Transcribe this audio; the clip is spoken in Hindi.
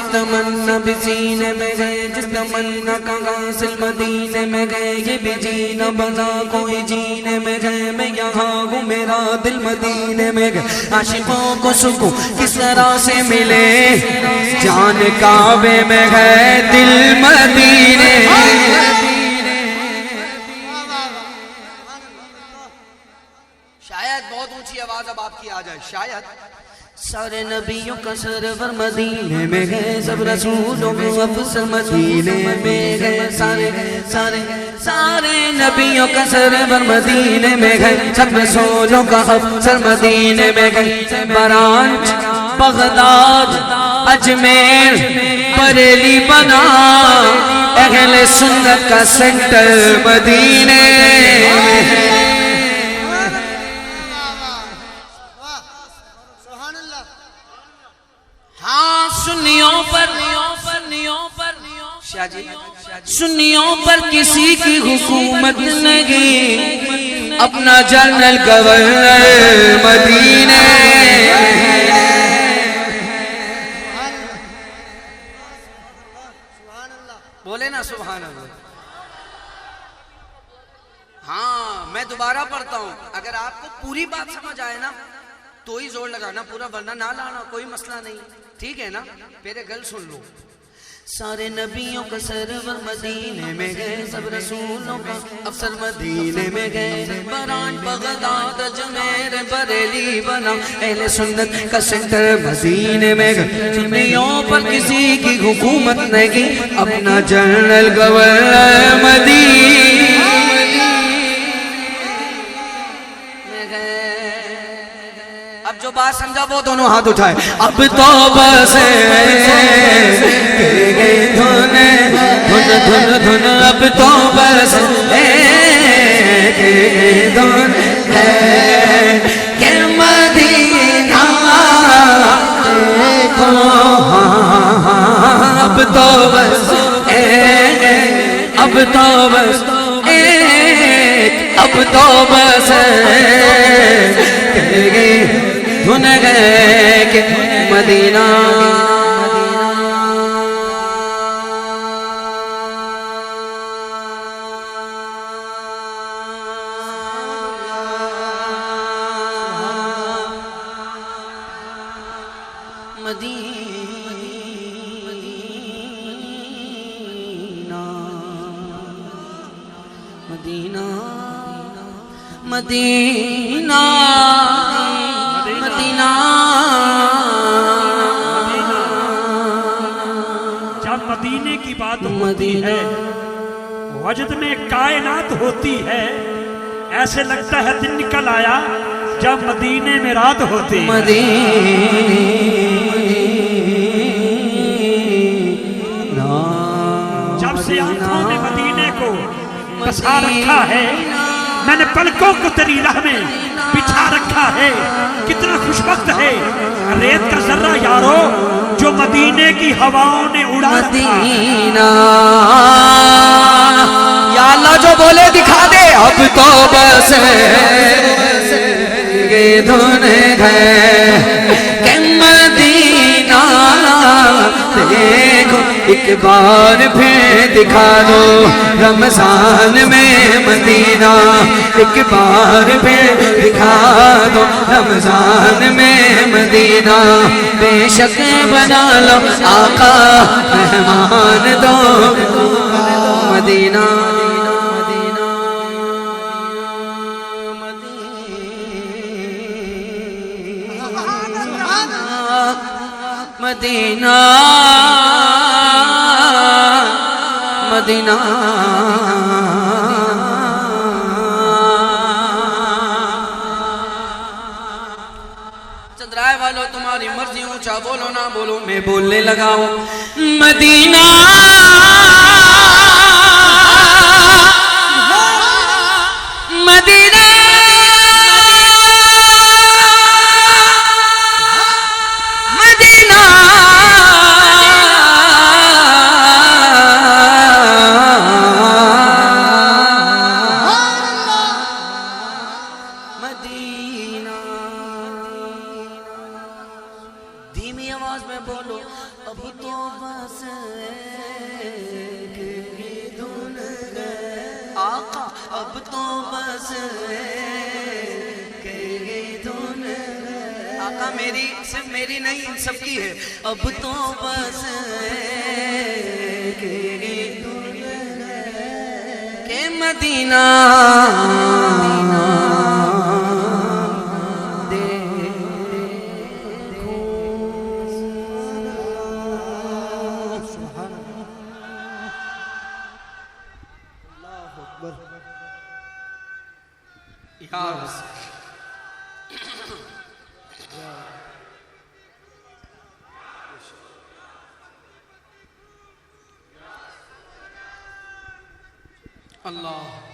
जिस तमन्ना भी सीने में गए, जिस तमन्ना का हासिल मदीने में गए, ये भी जीना बना कोई जीने में गए। मैं यहाँ हूँ मेरा दिल मदीने में गए। आशिकों को सुकून किस तरह से मिले, जान काबे में गए दिल मदीने। शायद बहुत ऊंची आवाज अब आपकी आ जाए, शायद। सारे नबियों का सरवर मदीने में गए, सब रसूलों को अफसर मदीने में गए। सारे सारे सारे नबियों का सरवर मदीने में गए, सब रसूलों का अफसर मदीने में गए। बरांच बगदाद अजमेर बरेली बना, अहले सुन्नत का सेंटर मदीने। हाँ सुन्नियों पर सुन्नियों पर किसी की हुकूमत नहीं, अपना जनरल गवर्नर मदीने। बोले ना सुभान अल्लाह। हाँ मैं दोबारा पढ़ता हूँ, अगर आपको पूरी बात समझ आए ना तो ही जोर लगाना, पूरा वरना ना लाना, कोई मसला नहीं, ठीक है ना। मेरे गल सुन लो। सारे नबियों का सरवर मदीने में गए, सब रसूलों का अफसर मदीने में गए। बरान बगदाद अजमेर बरेली बना, अहले सुन्नत का सेंटर मदीने में गए। सुन्नियों पर किसी की हुकूमत नहीं, अपना जनरल गवर्नर मदीने। अब जो बात समझा वो दोनों हाथ उठाए। अब तो बस धुन धुन धुन धुन, अब तो बस धुन है कि मदीना देखो। अब तो बस अब तो बस अब तो बस धुन गए कि मदीना। Medina Medina Medina. जब मदीने की बात होती है, वजद में कायनात होती है, ऐसे लगता है दिन निकल आया जब मदीने में रात होती है। जब से आंखों में मदीने को बसा रखा है, मैंने पलकों को तेरी राह में बिछा रखा है। कितना खुशबख्त है रेत का जर्रा यारो, जो मदीने की हवाओं ने उड़ा मदीना। या अल्लाह जो बोले दिखा दे। अब तो बस ये धुन है कि मदीना देखो, एक बार फिर दिखा दो रमजान में मदीना। एक बार फिर दिखा दो रमजान में मदीना। बेशक बना लो आका मेहमान दो मदीना। Medina Medina. चंद्राए वालों तुम्हारी मर्जी, ऊंचा बोलो ना बोलो, मैं बोलने लगाओ। मदीना मदीना धीमी आवाज में बोलो, अब तो बस एक ही धुन है आका, अब तो बस एक ही धुन है आका, मेरी सिर्फ मेरी नहीं इन सबकी है। अब तो बस एक ही धुन है के मदीना अल्लाह